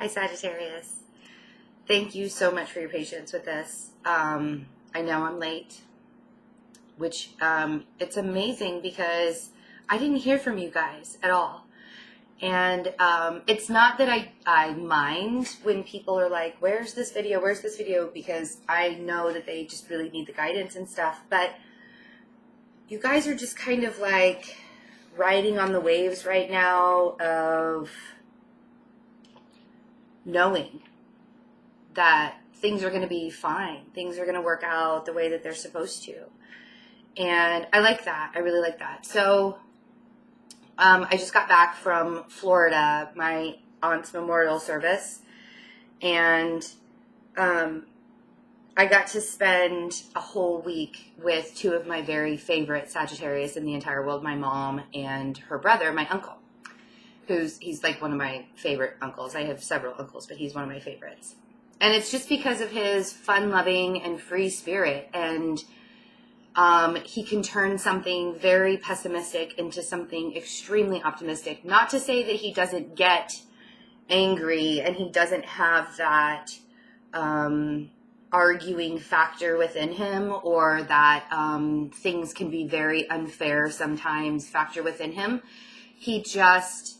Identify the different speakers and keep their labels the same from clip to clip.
Speaker 1: Hi, Sagittarius. Thank you so much for your patience with this. I know I'm late, which it's amazing because I didn't hear from you guys at all. And it's not that I mind when people are like, where's this video? Where's this video? Because I know that they just really need the guidance and stuff. But you guys are just kind of like riding on the waves right now of knowing that things are going to be fine. Things are going to work out the way that they're supposed to. And I like that. I really like that. So I just got back from Florida, my aunt's memorial service, and I got to spend a whole week with two of my very favorite Sagittarius in the entire world, my mom and her brother, my uncle, he's like one of my favorite uncles. I have several uncles, but he's one of my favorites. And it's just because of his fun-loving and free spirit, and he can turn something very pessimistic into something extremely optimistic. Not to say that he doesn't get angry and he doesn't have that arguing factor within him, or that things can be very unfair sometimes factor within him. He just,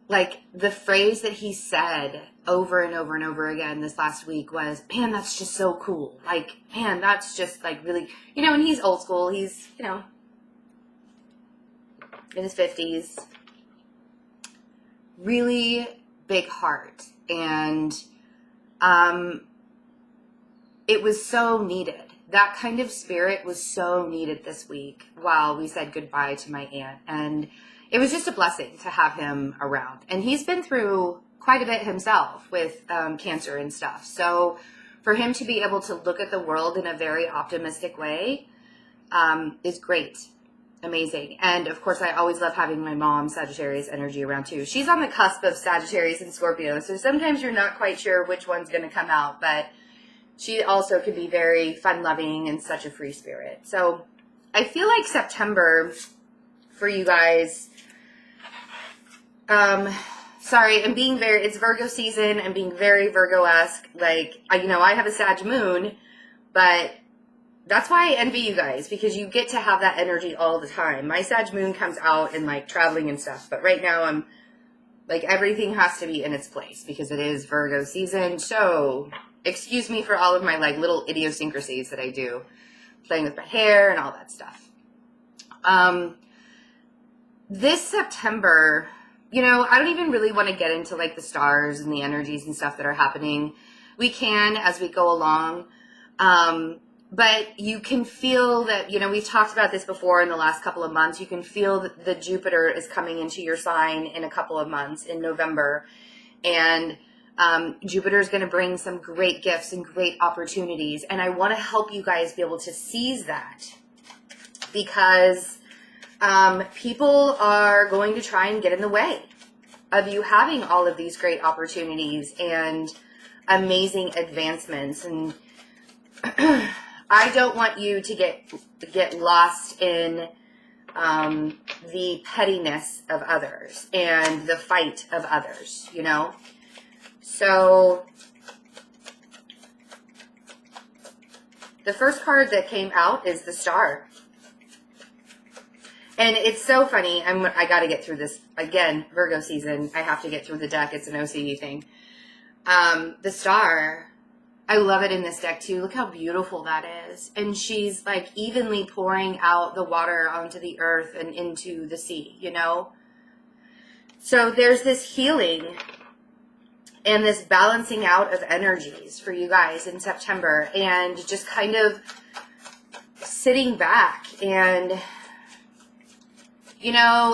Speaker 1: like, the phrase that he said over and over and over again this last week was, man, that's just so cool. Like, man, that's just like really, and he's old school. He's, in his 50s. Really big heart. And it was so needed. That kind of spirit was so needed this week while we said goodbye to my aunt. And it was just a blessing to have him around. And he's been through quite a bit himself with cancer and stuff. So for him to be able to look at the world in a very optimistic way is great. Amazing. And of course, I always love having my mom Sagittarius energy around too. She's on the cusp of Sagittarius and Scorpio. So sometimes you're not quite sure which one's going to come out. But she also can be very fun-loving and such a free spirit. So I feel like September for you guys... sorry, I'm being it's Virgo season. I'm being very Virgo-esque. Like, I have a Sag moon, but that's why I envy you guys, because you get to have that energy all the time. My Sag moon comes out in like traveling and stuff, but right now I'm like, everything has to be in its place because it is Virgo season. So excuse me for all of my like little idiosyncrasies that I do, playing with my hair and all that stuff. This September, I don't even really want to get into like the stars and the energies and stuff that are happening. We can as we go along. But you can feel that, we've talked about this before in the last couple of months. You can feel that the Jupiter is coming into your sign in a couple of months in November. And Jupiter is going to bring some great gifts and great opportunities. And I want to help you guys be able to seize that, because people are going to try and get in the way of you having all of these great opportunities and amazing advancements. And I don't want you to get lost in the pettiness of others and the fight of others, So the first card that came out is the Star. And it's so funny. I got to get through this. Again, Virgo season. I have to get through the deck. It's an OCD thing. The Star, I love it in this deck too. Look how beautiful that is. And she's like evenly pouring out the water onto the earth and into the sea, So there's this healing and this balancing out of energies for you guys in September. And just kind of sitting back and...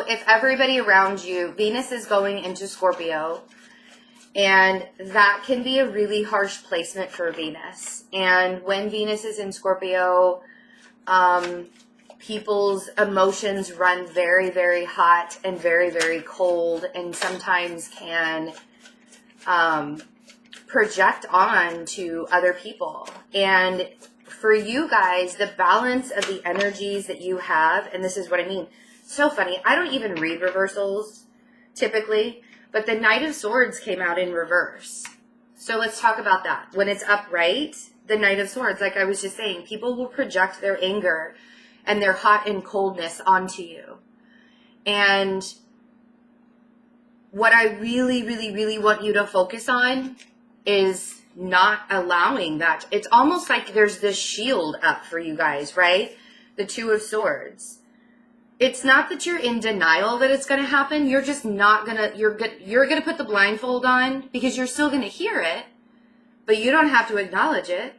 Speaker 1: if everybody around you, Venus is going into Scorpio, and that can be a really harsh placement for Venus. And when Venus is in Scorpio, people's emotions run very, very hot and very, very cold, and sometimes can project on to other people. And for you guys, the balance of the energies that you have, and this is what I mean. So funny. I don't even read reversals typically, but the Knight of Swords came out in reverse. So let's talk about that. When it's upright, the Knight of Swords, like I was just saying, people will project their anger and their hot and coldness onto you. And what I really, really, really want you to focus on is not allowing that. It's almost like there's this shield up for you guys, right? The Two of Swords. It's not that you're in denial that it's going to happen. You're just not going to, you're going to put the blindfold on because you're still going to hear it, but you don't have to acknowledge it,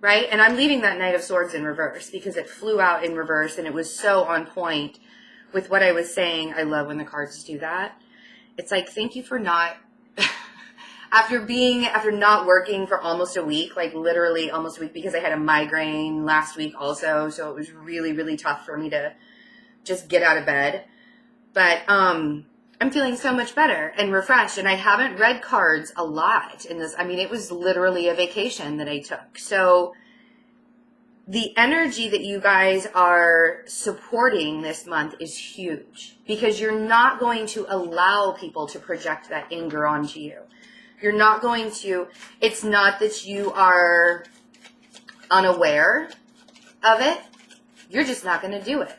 Speaker 1: right? And I'm leaving that Knight of Swords in reverse because it flew out in reverse and it was so on point with what I was saying. I love when the cards do that. It's like, thank you for not, after not working for almost a week, like literally almost a week, because I had a migraine last week also. So it was really, really tough for me to just get out of bed. But I'm feeling so much better and refreshed. And I haven't read cards a lot in this. I mean, it was literally a vacation that I took. So the energy that you guys are supporting this month is huge because you're not going to allow people to project that anger onto you. You're not going to, it's not that you are unaware of it. You're just not going to do it.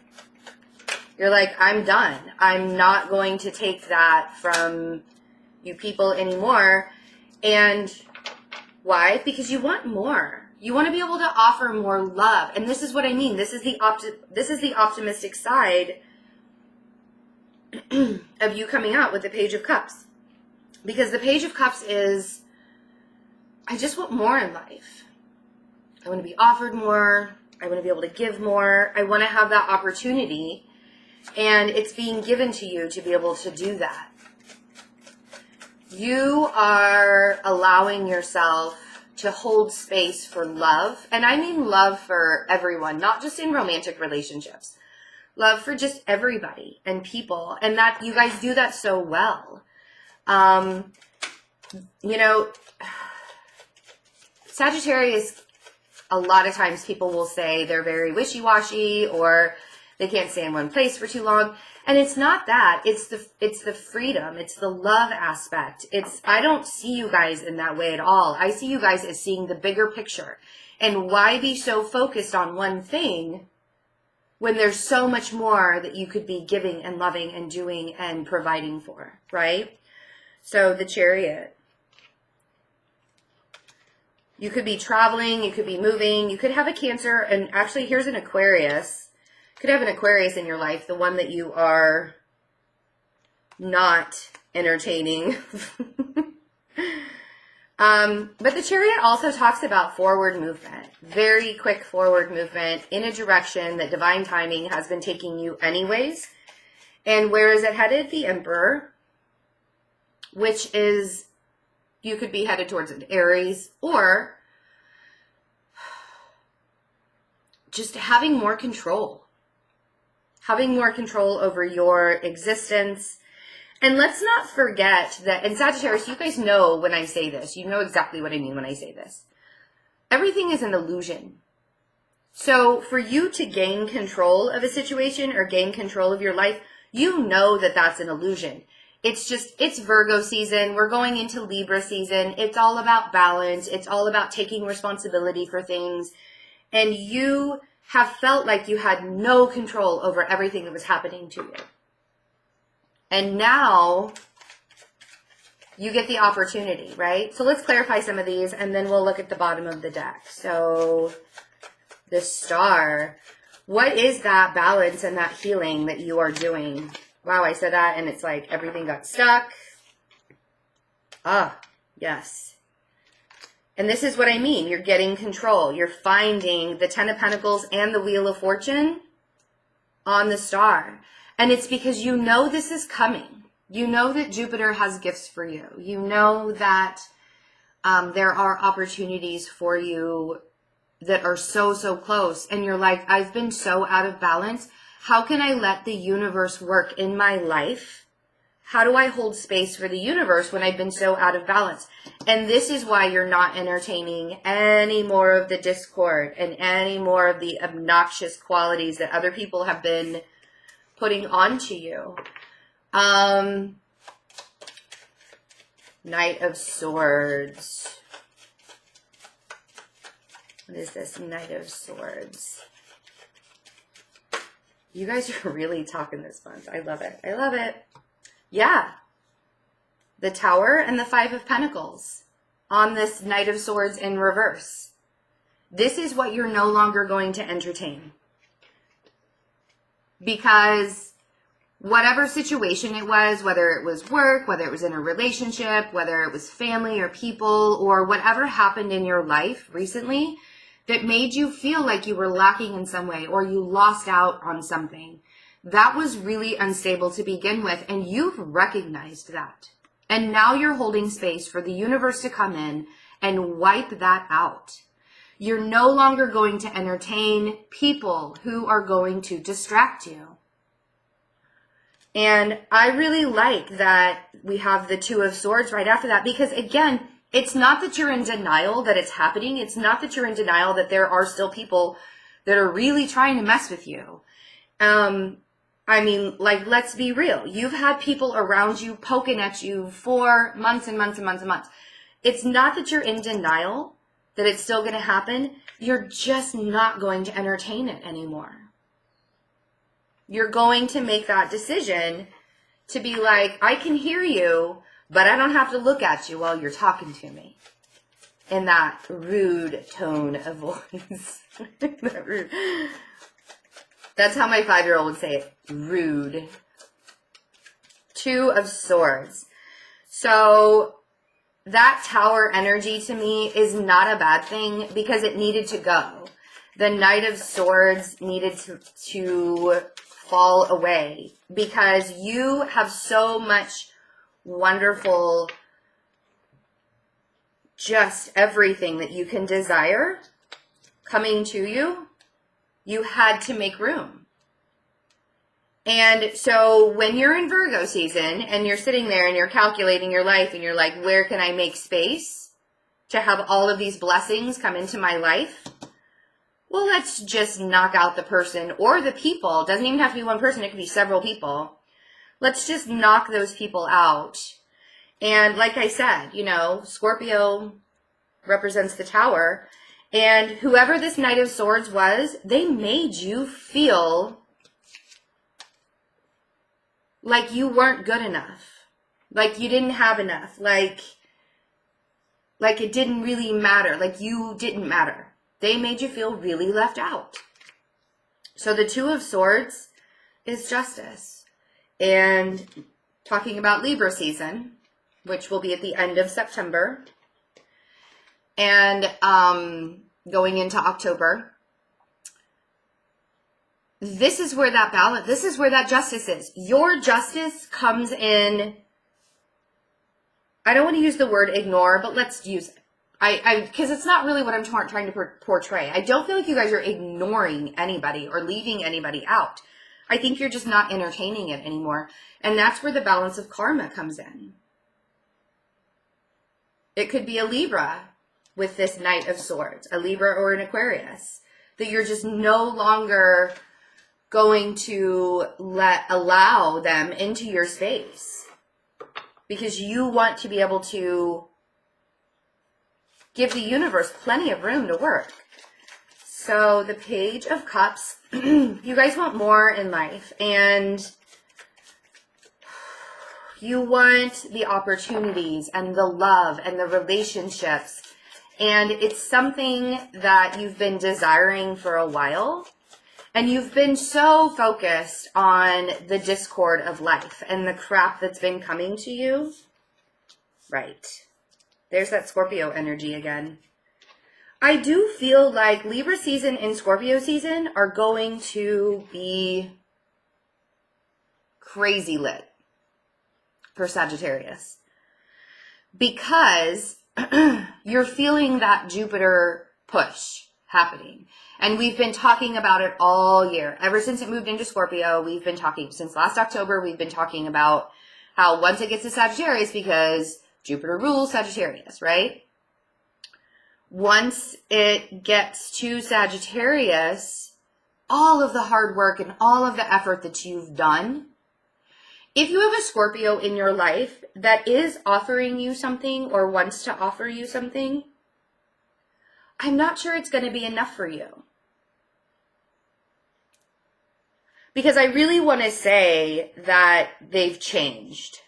Speaker 1: You're like, I'm done. I'm not going to take that from you people anymore. And why? Because you want more. You want to be able to offer more love. And this is what I mean. This is the optimistic side of you coming out with the Page of Cups. Because the Page of Cups is, I just want more in life. I want to be offered more. I want to be able to give more. I want to have that opportunity. And it's being given to you to be able to do that. You are allowing yourself to hold space for love. And I mean love for everyone, not just in romantic relationships. Love for just everybody and people. And that you guys do that so well. You know, Sagittarius, a lot of times people will say they're very wishy-washy or they can't stay in one place for too long. And it's not that. It's the freedom. It's the love aspect. I don't see you guys in that way at all. I see you guys as seeing the bigger picture. And why be so focused on one thing when there's so much more that you could be giving and loving and doing and providing for, right? So the Chariot. You could be traveling, you could be moving, you could have a Cancer, and actually here's an Aquarius. You could have an Aquarius in your life, the one that you are not entertaining. But the Chariot also talks about forward movement, very quick forward movement in a direction that divine timing has been taking you anyways. And where is it headed? The Emperor, which is, you could be headed towards an Aries or just having more control over your existence. And let's not forget that, and Sagittarius, you guys know when I say this, you know exactly what I mean when I say this. Everything is an illusion. So for you to gain control of a situation or gain control of your life, you know that that's an illusion. It's Virgo season. We're going into Libra season. It's all about balance. It's all about taking responsibility for things. And you have felt like you had no control over everything that was happening to you. And now you get the opportunity, right? So let's clarify some of these and then we'll look at the bottom of the deck. So the Star, what is that balance and that healing that you are doing? Wow, I said that and it's like everything got stuck. Ah, yes. And this is what I mean. You're getting control. You're finding the Ten of Pentacles and the Wheel of Fortune on the Star. And it's because you know this is coming. You know that Jupiter has gifts for you. You know that there are opportunities for you that are so, so close. And you're like, I've been so out of balance. How can I let the universe work in my life? How do I hold space for the universe when I've been so out of balance? And this is why you're not entertaining any more of the discord and any more of the obnoxious qualities that other people have been putting onto you. Knight of Swords. What is this? Knight of Swords. You guys are really talking this month. I love it. I love it. Yeah. The Tower and the Five of Pentacles on this Knight of Swords in reverse. This is what you're no longer going to entertain. Because whatever situation it was, whether it was work, whether it was in a relationship, whether it was family or people, or whatever happened in your life recently that made you feel like you were lacking in some way or you lost out on something, that was really unstable to begin with, and you've recognized that. And now you're holding space for the universe to come in and wipe that out. You're no longer going to entertain people who are going to distract you. And I really like that we have the Two of Swords right after that, because again, it's not that you're in denial that it's happening. It's not that you're in denial that there are still people that are really trying to mess with you. I mean, like, let's be real. You've had people around you poking at you for months and months and months and months. It's not that you're in denial that it's still going to happen. You're just not going to entertain it anymore. You're going to make that decision to be like, I can hear you, but I don't have to look at you while you're talking to me. In that rude tone of voice. That rude. That's how my 5-year-old would say it. Rude. Two of Swords. So that Tower energy to me is not a bad thing because it needed to go. The Knight of Swords needed to fall away because you have so much wonderful, just everything that you can desire coming to you. You had to make room. And so when you're in Virgo season and you're sitting there and you're calculating your life and you're like, where can I make space to have all of these blessings come into my life? Well, let's just knock out the person or the people. It doesn't even have to be one person. It could be several people. Let's just knock those people out. And like I said, you know, Scorpio represents the Tower. And whoever this Knight of Swords was, they made you feel like you weren't good enough. Like you didn't have enough. Like it didn't really matter. Like you didn't matter. They made you feel really left out. So the Two of Swords is justice. And talking about Libra season, which will be at the end of September, and going into October, this is where that balance, this is where that justice is. Your justice comes in, I don't want to use the word ignore, but let's use it. Because it's not really what I'm trying to portray. I don't feel like you guys are ignoring anybody or leaving anybody out. I think you're just not entertaining it anymore. And that's where the balance of karma comes in. It could be a Libra with this Knight of Swords, a Libra or an Aquarius, that you're just no longer going to allow them into your space because you want to be able to give the universe plenty of room to work. So the Page of Cups, you guys want more in life, and you want the opportunities and the love and the relationships, and it's something that you've been desiring for a while, and you've been so focused on the discord of life and the crap that's been coming to you. Right. There's that Scorpio energy again. I do feel like Libra season and Scorpio season are going to be crazy lit for Sagittarius. Because you're feeling that Jupiter push happening. And we've been talking about it all year. Ever since it moved into Scorpio, we've been talking, since last October, we've been talking about how once it gets to Sagittarius, because Jupiter rules Sagittarius, right? Once it gets to Sagittarius, all of the hard work and all of the effort that you've done If you have a Scorpio in your life that is offering you something or wants to offer you something, I'm not sure it's going to be enough for you. Because I really want to say that they've changed.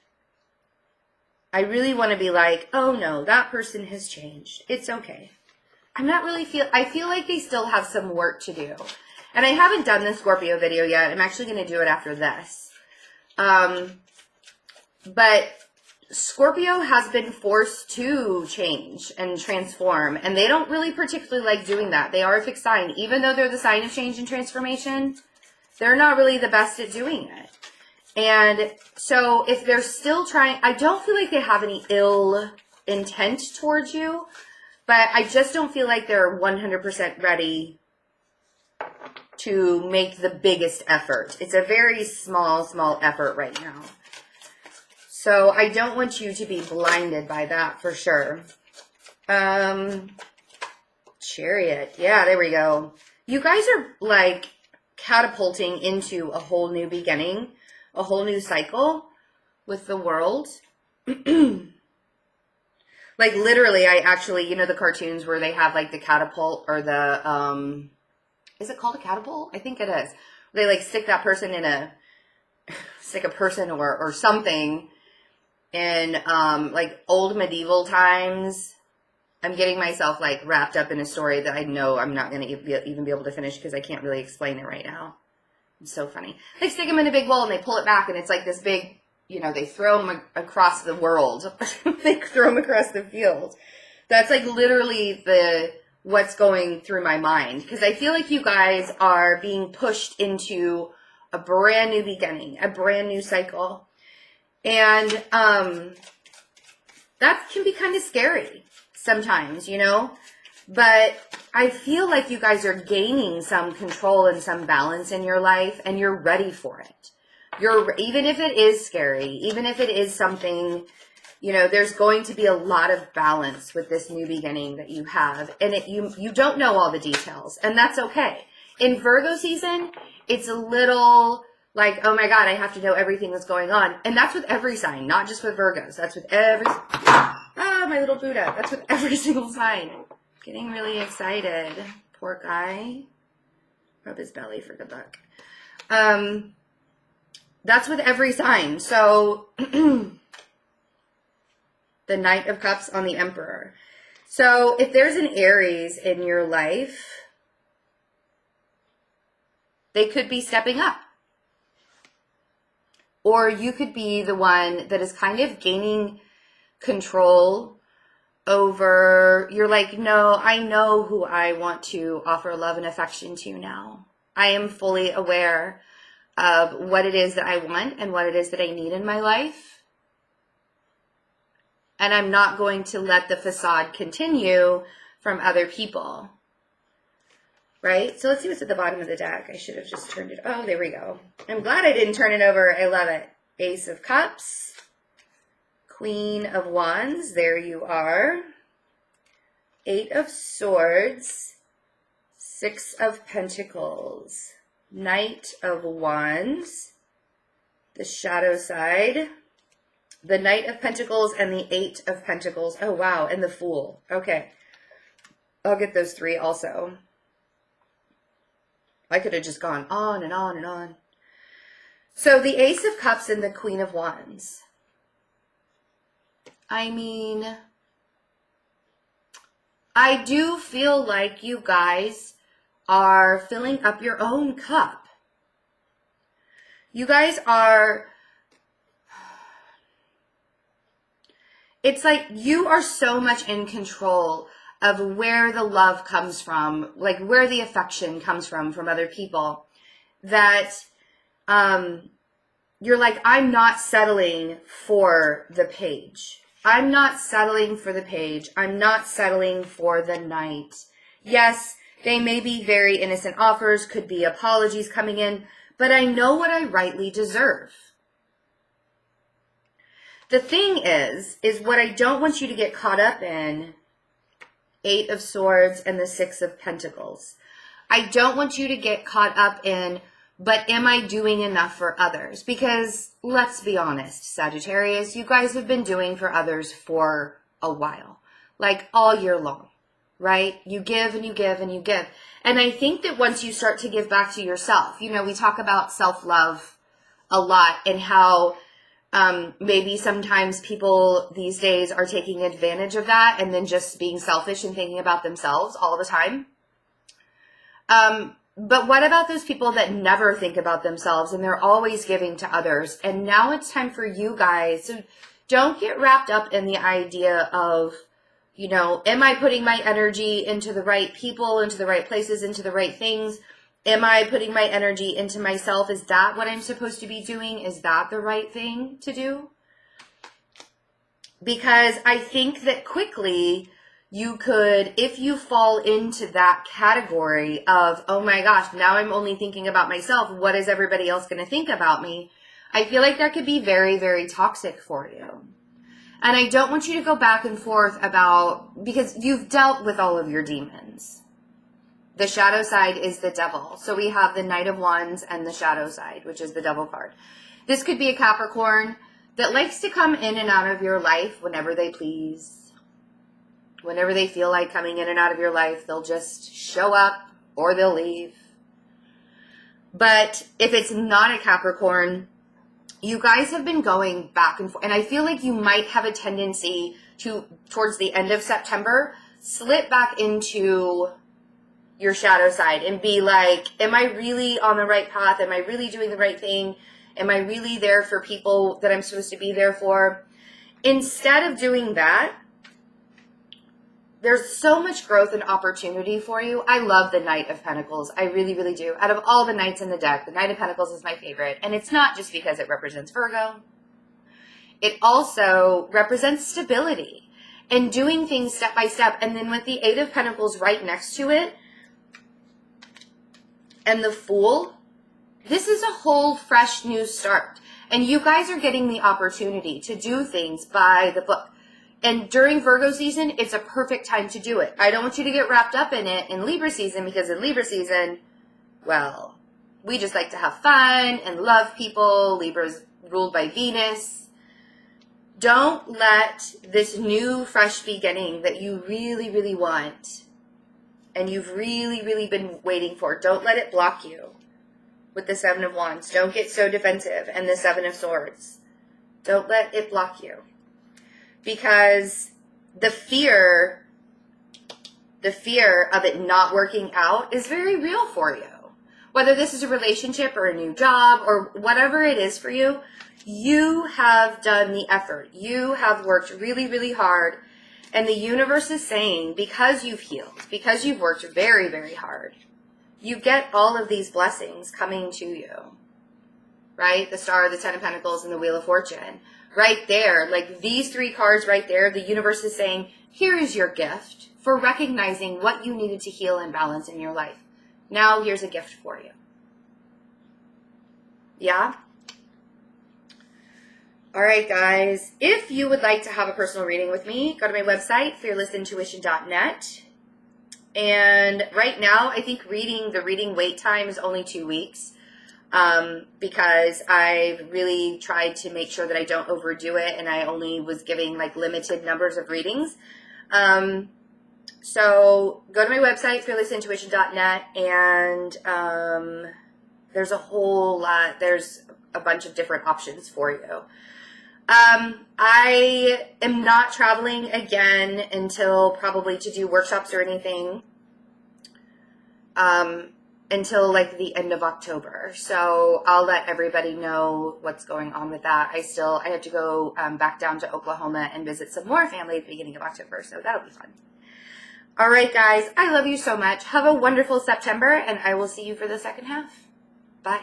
Speaker 1: I really want to be like, oh no, that person has changed. It's okay. I feel like they still have some work to do. And I haven't done the Scorpio video yet. I'm actually going to do it after this. But Scorpio has been forced to change and transform. And they don't really particularly like doing that. They are a fixed sign. Even though they're the sign of change and transformation, they're not really the best at doing it. And so if they're still trying, I don't feel like they have any ill intent towards you, but I just don't feel like they're 100% ready to make the biggest effort. It's a very small effort right now. So I don't want you to be blinded by that for sure. Chariot. Yeah, there we go. You guys are like catapulting into a whole new beginning, a whole new cycle with the world. Like literally, I actually, you know, the cartoons where they have like the catapult or the, is it called a catapult? I think it is. They like stick that person in stick a person or something in, like old medieval times. I'm getting myself like wrapped up in a story that I know I'm not going to even be able to finish because I can't really explain it right now. It's so funny. They stick them in a big bowl and they pull it back and it's like this big, you know, they throw them across the world. They throw them across the field. That's like literally what's going through my mind. Because I feel like you guys are being pushed into a brand new beginning, a brand new cycle. And that can be kind of scary sometimes, you know? But I feel like you guys are gaining some control and some balance in your life and you're ready for it. Even if it is scary, even if it is something, you know, there's going to be a lot of balance with this new beginning that you have. And you don't know all the details, and that's okay. In Virgo season, it's a little like, oh my God, I have to know everything that's going on. And that's with every sign, not just with Virgos. That's with my little Buddha. That's with every single sign. Getting really excited. Poor guy. Rub his belly for good luck. That's with every sign. So the Knight of Cups on the Emperor. So if there's an Aries in your life, they could be stepping up. Or you could be the one that is kind of gaining control over, you're like, no, I know who I want to offer love and affection to now. I am fully aware of what it is that I want and what it is that I need in my life. And I'm not going to let the facade continue from other people. Right? So let's see what's at the bottom of the deck. I should have just turned it. Oh, there we go. I'm glad I didn't turn it over. I love it. Ace of Cups. Queen of Wands. There you are. Eight of Swords. Six of Pentacles. Knight of Wands. The shadow side. The Knight of Pentacles and the Eight of Pentacles. Oh, wow. And the Fool. Okay. I'll get those three also. I could have just gone on and on and on. So the Ace of Cups and the Queen of Wands. I mean, I do feel like you guys are filling up your own cup. You guys are, it's like you are so much in control of where the love comes from, like where the affection comes from other people, that you're like, I'm not settling for the page. I'm not settling for the page. I'm not settling for the knight. Yes, they may be very innocent offers, could be apologies coming in, but I know what I rightly deserve. The thing is what I don't want you to get caught up in, Eight of Swords and the Six of Pentacles. I don't want you to get caught up in but am I doing enough for others? Because let's be honest, Sagittarius, you guys have been doing for others for a while, like all year long, right? You give and you give and you give. And I think that once you start to give back to yourself, you know, we talk about self-love a lot and how maybe sometimes people these days are taking advantage of that and then just being selfish and thinking about themselves all the time. But what about those people that never think about themselves and they're always giving to others? And now it's time for you guys. So don't get wrapped up in the idea of, you know, am I putting my energy into the right people, into the right places, into the right things? Am I putting my energy into myself? Is that what I'm supposed to be doing? Is that the right thing to do? Because I think that quickly you could, if you fall into that category of, oh my gosh, now I'm only thinking about myself. What is everybody else going to think about me? I feel like that could be very, very toxic for you. And I don't want you to go back and forth about, because you've dealt with all of your demons. The shadow side is the devil. So we have the Knight of Wands and the shadow side, which is the devil card. This could be a Capricorn that likes to come in and out of your life whenever they please. Whenever they feel like coming in and out of your life, they'll just show up or they'll leave. But if it's not a Capricorn, you guys have been going back and forth. And I feel like you might have a tendency to, towards the end of September, slip back into your shadow side and be like, am I really on the right path? Am I really doing the right thing? Am I really there for people that I'm supposed to be there for? Instead of doing that, there's so much growth and opportunity for you. I love the Knight of Pentacles. I really, really do. Out of all the Knights in the deck, the Knight of Pentacles is my favorite. And it's not just because it represents Virgo. It also represents stability and doing things step by step. And then with the Eight of Pentacles right next to it and the Fool, this is a whole fresh new start. And you guys are getting the opportunity to do things by the book. And during Virgo season, it's a perfect time to do it. I don't want you to get wrapped up in it in Libra season, because in Libra season, well, we just like to have fun and love people. Libra's ruled by Venus. Don't let this new fresh beginning that you really, really want and you've really, really been waiting for, don't let it block you with the Seven of Wands. Don't get so defensive. And the Seven of Swords. Don't let it block you. Because the fear of it not working out is very real for you. Whether this is a relationship or a new job or whatever it is for you, you have done the effort. You have worked really, really hard. And the universe is saying, because you've healed, because you've worked very, very hard, you get all of these blessings coming to you. Right? The Star, the Ten of Pentacles, and the Wheel of Fortune. Right there, like these three cards right there, the universe is saying, here is your gift for recognizing what you needed to heal and balance in your life. Now here's a gift for you. Yeah? All right, guys. If you would like to have a personal reading with me, go to my website, fearlessintuition.net. And right now, I think the reading wait time is only 2 weeks. Because I've really tried to make sure that I don't overdo it, and I only was giving like limited numbers of readings. So go to my website, fearlessintuition.net, and there's a bunch of different options for you. I am not traveling again until probably to do workshops or anything. Until like the end of October. So I'll let everybody know what's going on with that. I have to go back down to Oklahoma and visit some more family at the beginning of October. So that'll be fun. All right, guys. I love you so much. Have a wonderful September, and I will see you for the second half. Bye.